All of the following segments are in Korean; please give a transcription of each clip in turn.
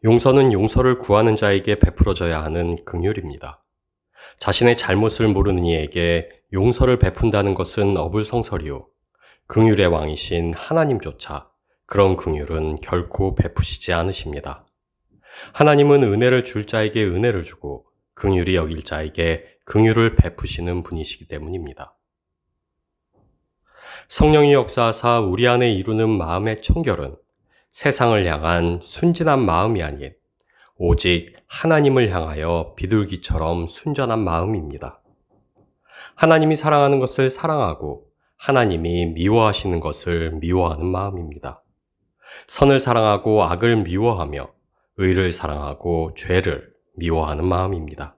용서는 용서를 구하는 자에게 베풀어져야 하는 긍휼입니다. 자신의 잘못을 모르는 이에게 용서를 베푼다는 것은 어불성설이요. 긍휼의 왕이신 하나님조차 그런 긍휼은 결코 베푸시지 않으십니다. 하나님은 은혜를 줄 자에게 은혜를 주고 긍휼히 여길 자에게 긍휼을 베푸시는 분이시기 때문입니다. 성령이 역사하사 우리 안에 이루는 마음의 청결은 세상을 향한 순진한 마음이 아닌 오직 하나님을 향하여 비둘기처럼 순전한 마음입니다. 하나님이 사랑하는 것을 사랑하고 하나님이 미워하시는 것을 미워하는 마음입니다. 선을 사랑하고 악을 미워하며 의를 사랑하고 죄를 미워하는 마음입니다.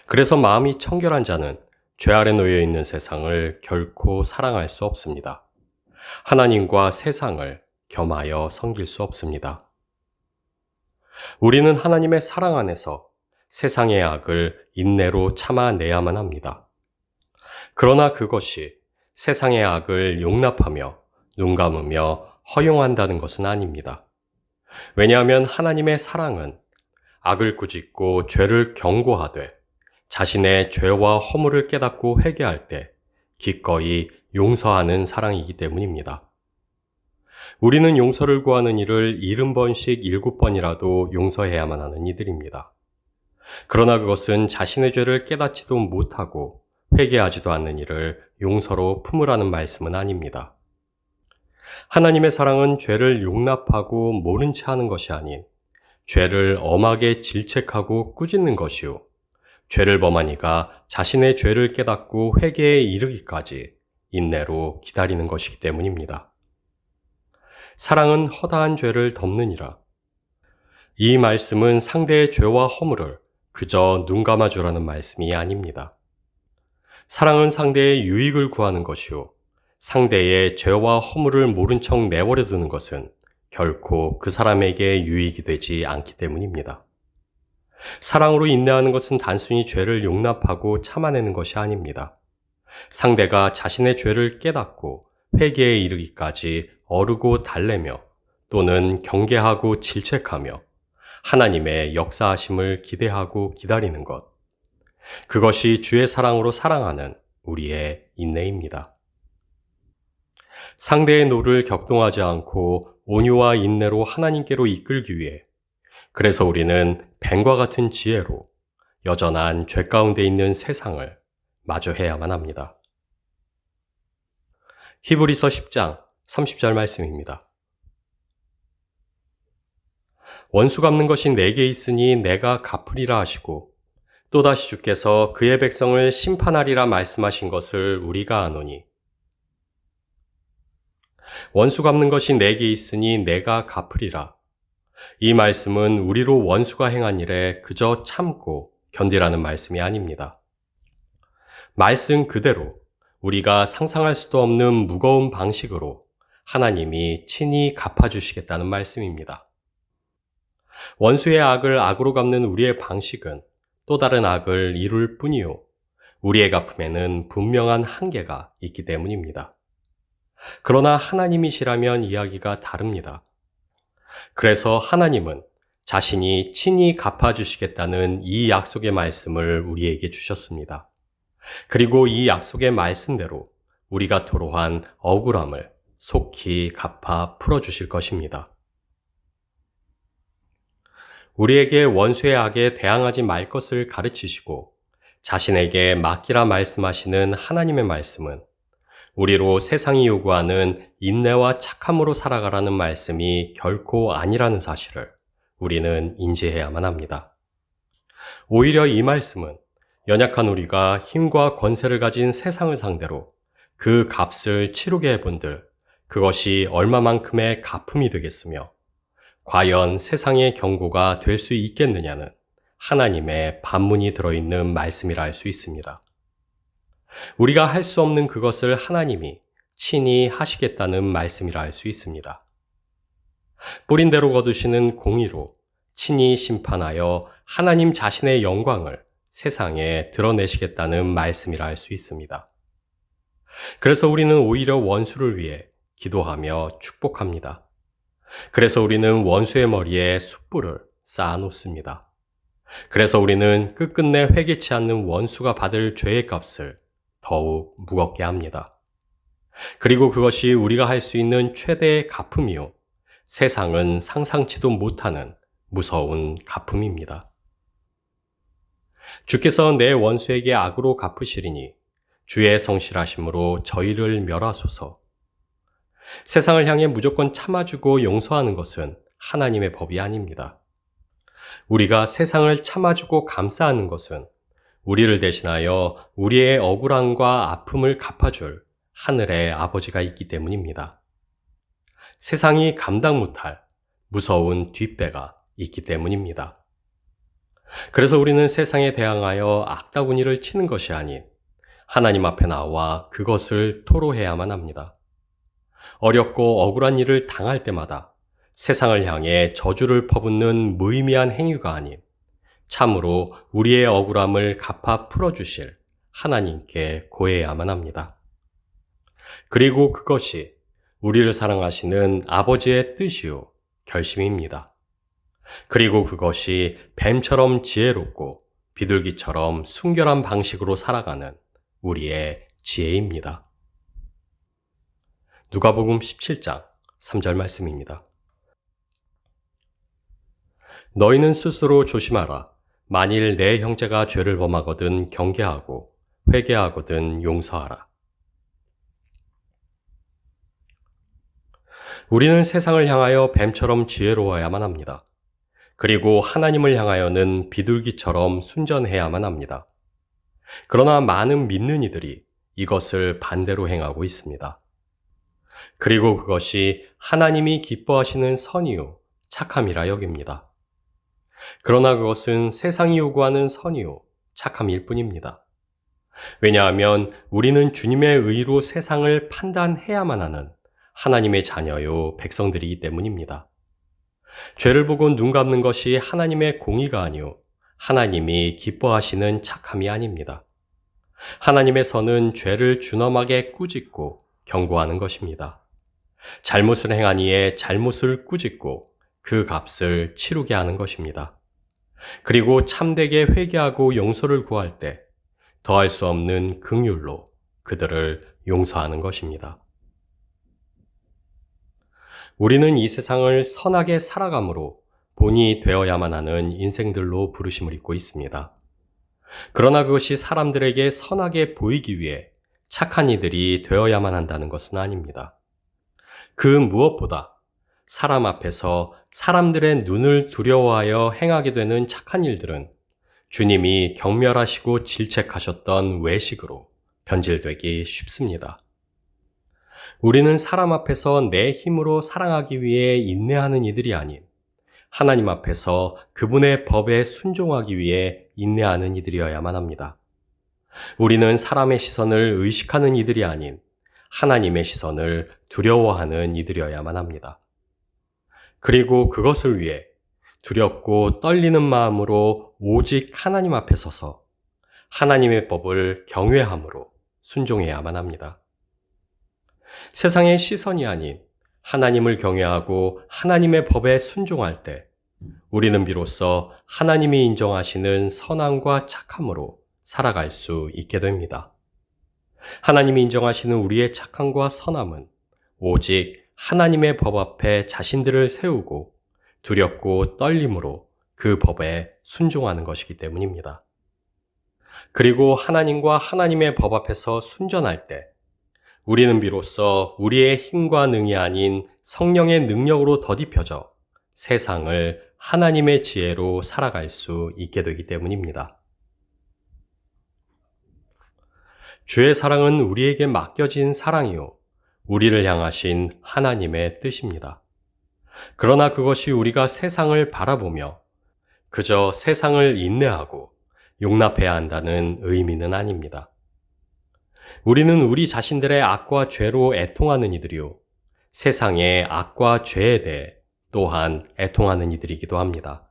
그래서 마음이 청결한 자는 죄 아래 놓여 있는 세상을 결코 사랑할 수 없습니다. 하나님과 세상을 겸하여 섬길 수 없습니다. 우리는 하나님의 사랑 안에서 세상의 악을 인내로 참아내야만 합니다. 그러나 그것이 세상의 악을 용납하며 눈 감으며 허용한다는 것은 아닙니다. 왜냐하면 하나님의 사랑은 악을 꾸짖고 죄를 경고하되 자신의 죄와 허물을 깨닫고 회개할 때 기꺼이 용서하는 사랑이기 때문입니다. 우리는 용서를 구하는 일을 70번씩 7번이라도 용서해야만 하는 이들입니다. 그러나 그것은 자신의 죄를 깨닫지도 못하고 회개하지도 않는 일을 용서로 품으라는 말씀은 아닙니다. 하나님의 사랑은 죄를 용납하고 모른 채 하는 것이 아닌 죄를 엄하게 질책하고 꾸짖는 것이요. 죄를 범한 이가 자신의 죄를 깨닫고 회개에 이르기까지 인내로 기다리는 것이기 때문입니다. 사랑은 허다한 죄를 덮느니라. 이 말씀은 상대의 죄와 허물을 그저 눈 감아주라는 말씀이 아닙니다. 사랑은 상대의 유익을 구하는 것이요. 상대의 죄와 허물을 모른 척 내버려 두는 것은 결코 그 사람에게 유익이 되지 않기 때문입니다. 사랑으로 인내하는 것은 단순히 죄를 용납하고 참아내는 것이 아닙니다. 상대가 자신의 죄를 깨닫고 회개에 이르기까지 어르고 달래며 또는 경계하고 질책하며 하나님의 역사하심을 기대하고 기다리는 것. 그것이 주의 사랑으로 사랑하는 우리의 인내입니다. 상대의 노를 격동하지 않고 온유와 인내로 하나님께로 이끌기 위해 그래서 우리는 뱀과 같은 지혜로 여전한 죄 가운데 있는 세상을 마주해야만 합니다. 히브리서 10장 30절 말씀입니다. 원수 갚는 것이 내게 있으니 내가 갚으리라 하시고 또다시 주께서 그의 백성을 심판하리라 말씀하신 것을 우리가 아노니 원수 갚는 것이 내게 있으니 내가 갚으리라. 이 말씀은 우리로 원수가 행한 일에 그저 참고 견디라는 말씀이 아닙니다. 말씀 그대로 우리가 상상할 수도 없는 무거운 방식으로 하나님이 친히 갚아주시겠다는 말씀입니다. 원수의 악을 악으로 갚는 우리의 방식은 또 다른 악을 이룰 뿐이요. 우리의 갚음에는 분명한 한계가 있기 때문입니다. 그러나 하나님이시라면 이야기가 다릅니다. 그래서 하나님은 자신이 친히 갚아주시겠다는 이 약속의 말씀을 우리에게 주셨습니다. 그리고 이 약속의 말씀대로 우리가 토로한 억울함을 속히 갚아 풀어주실 것입니다. 우리에게 원수의 악에 대항하지 말 것을 가르치시고 자신에게 맡기라 말씀하시는 하나님의 말씀은 우리로 세상이 요구하는 인내와 착함으로 살아가라는 말씀이 결코 아니라는 사실을 우리는 인지해야만 합니다. 오히려 이 말씀은 연약한 우리가 힘과 권세를 가진 세상을 상대로 그 값을 치르게 해본들 그것이 얼마만큼의 갚음이 되겠으며 과연 세상의 경고가 될 수 있겠느냐는 하나님의 반문이 들어있는 말씀이라 할 수 있습니다. 우리가 할 수 없는 그것을 하나님이 친히 하시겠다는 말씀이라 할 수 있습니다. 뿌린 대로 거두시는 공의로 친히 심판하여 하나님 자신의 영광을 세상에 드러내시겠다는 말씀이라 할 수 있습니다. 그래서 우리는 오히려 원수를 위해 기도하며 축복합니다. 그래서 우리는 원수의 머리에 숯불을 쌓아놓습니다. 그래서 우리는 끝끝내 회개치 않는 원수가 받을 죄의 값을 더욱 무겁게 합니다. 그리고 그것이 우리가 할 수 있는 최대의 갚음이요. 세상은 상상치도 못하는 무서운 갚음입니다. 주께서 내 원수에게 악으로 갚으시리니 주의 성실하심으로 저희를 멸하소서. 세상을 향해 무조건 참아주고 용서하는 것은 하나님의 법이 아닙니다. 우리가 세상을 참아주고 감싸는 것은 우리를 대신하여 우리의 억울함과 아픔을 갚아줄 하늘의 아버지가 있기 때문입니다. 세상이 감당 못할 무서운 뒷배가 있기 때문입니다. 그래서 우리는 세상에 대항하여 악다구니를 치는 것이 아닌 하나님 앞에 나와 그것을 토로해야만 합니다. 어렵고 억울한 일을 당할 때마다 세상을 향해 저주를 퍼붓는 무의미한 행위가 아닌 참으로 우리의 억울함을 갚아 풀어주실 하나님께 고해야만 합니다. 그리고 그것이 우리를 사랑하시는 아버지의 뜻이요 결심입니다. 그리고 그것이 뱀처럼 지혜롭고 비둘기처럼 순결한 방식으로 살아가는 우리의 지혜입니다. 누가복음 17장 3절 말씀입니다. 너희는 스스로 조심하라. 만일 내 형제가 죄를 범하거든 경계하고 회개하거든 용서하라. 우리는 세상을 향하여 뱀처럼 지혜로워야만 합니다. 그리고 하나님을 향하여는 비둘기처럼 순전해야만 합니다. 그러나 많은 믿는 이들이 이것을 반대로 행하고 있습니다. 그리고 그것이 하나님이 기뻐하시는 선이요 착함이라 여깁니다. 그러나 그것은 세상이 요구하는 선이요 착함일 뿐입니다. 왜냐하면 우리는 주님의 의로 세상을 판단해야만 하는 하나님의 자녀요 백성들이기 때문입니다. 죄를 보고 눈 감는 것이 하나님의 공의가 아니요 하나님이 기뻐하시는 착함이 아닙니다. 하나님의 선은 죄를 준엄하게 꾸짖고 경고하는 것입니다. 잘못을 행한 이의 잘못을 꾸짖고 그 값을 치르게 하는 것입니다. 그리고 참되게 회개하고 용서를 구할 때 더할 수 없는 긍휼로 그들을 용서하는 것입니다. 우리는 이 세상을 선하게 살아감으로 본이 되어야만 하는 인생들로 부르심을 입고 있습니다. 그러나 그것이 사람들에게 선하게 보이기 위해 착한 이들이 되어야만 한다는 것은 아닙니다. 그 무엇보다 사람 앞에서 사람들의 눈을 두려워하여 행하게 되는 착한 일들은 주님이 경멸하시고 질책하셨던 외식으로 변질되기 쉽습니다. 우리는 사람 앞에서 내 힘으로 사랑하기 위해 인내하는 이들이 아닌 하나님 앞에서 그분의 법에 순종하기 위해 인내하는 이들이어야만 합니다. 우리는 사람의 시선을 의식하는 이들이 아닌 하나님의 시선을 두려워하는 이들이어야만 합니다. 그리고 그것을 위해 두렵고 떨리는 마음으로 오직 하나님 앞에 서서 하나님의 법을 경외함으로 순종해야만 합니다. 세상의 시선이 아닌 하나님을 경외하고 하나님의 법에 순종할 때 우리는 비로소 하나님이 인정하시는 선함과 착함으로 살아갈 수 있게 됩니다. 하나님이 인정하시는 우리의 착함과 선함은 오직 하나님의 법 앞에 자신들을 세우고 두렵고 떨림으로 그 법에 순종하는 것이기 때문입니다. 그리고 하나님과 하나님의 법 앞에서 순전할 때 우리는 비로소 우리의 힘과 능이 아닌 성령의 능력으로 더딥혀져 세상을 하나님의 지혜로 살아갈 수 있게 되기 때문입니다. 주의 사랑은 우리에게 맡겨진 사랑이요 우리를 향하신 하나님의 뜻입니다. 그러나 그것이 우리가 세상을 바라보며 그저 세상을 인내하고 용납해야 한다는 의미는 아닙니다. 우리는 우리 자신들의 악과 죄로 애통하는 이들이요 세상의 악과 죄에 대해 또한 애통하는 이들이기도 합니다.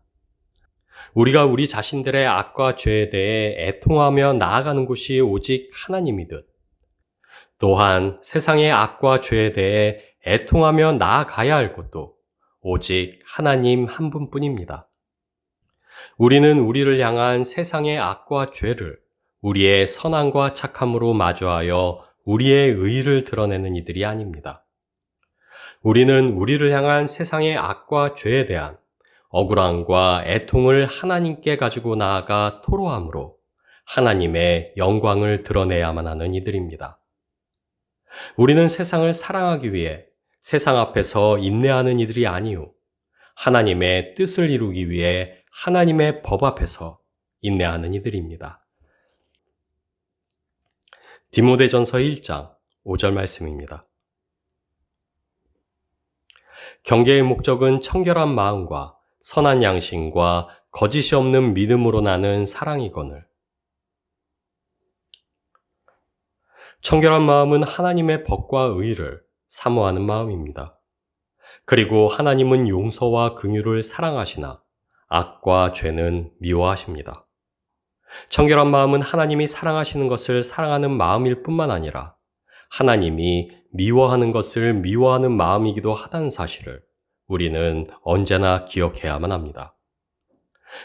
우리가 우리 자신들의 악과 죄에 대해 애통하며 나아가는 곳이 오직 하나님이듯 또한 세상의 악과 죄에 대해 애통하며 나아가야 할 곳도 오직 하나님 한 분뿐입니다. 우리는 우리를 향한 세상의 악과 죄를 우리의 선함과 착함으로 마주하여 우리의 의의를 드러내는 이들이 아닙니다. 우리는 우리를 향한 세상의 악과 죄에 대한 억울함과 애통을 하나님께 가지고 나아가 토로함으로 하나님의 영광을 드러내야만 하는 이들입니다. 우리는 세상을 사랑하기 위해 세상 앞에서 인내하는 이들이 아니요 하나님의 뜻을 이루기 위해 하나님의 법 앞에서 인내하는 이들입니다. 디모데전서 1장 5절 말씀입니다. 경계의 목적은 청결한 마음과 선한 양심과 거짓이 없는 믿음으로 나는 사랑이거늘. 청결한 마음은 하나님의 법과 의를 사모하는 마음입니다. 그리고 하나님은 용서와 긍휼을 사랑하시나 악과 죄는 미워하십니다. 청결한 마음은 하나님이 사랑하시는 것을 사랑하는 마음일 뿐만 아니라 하나님이 미워하는 것을 미워하는 마음이기도 하다는 사실을 우리는 언제나 기억해야만 합니다.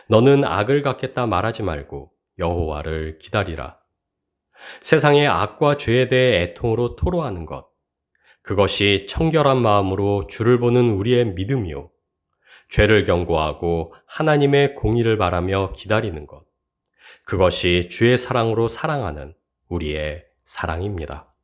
너는 악을 갚겠다 말하지 말고 여호와를 기다리라. 세상의 악과 죄에 대해 애통으로 토로하는 것, 그것이 청결한 마음으로 주를 보는 우리의 믿음이요. 죄를 경고하고 하나님의 공의를 바라며 기다리는 것, 그것이 주의 사랑으로 사랑하는 우리의 사랑입니다.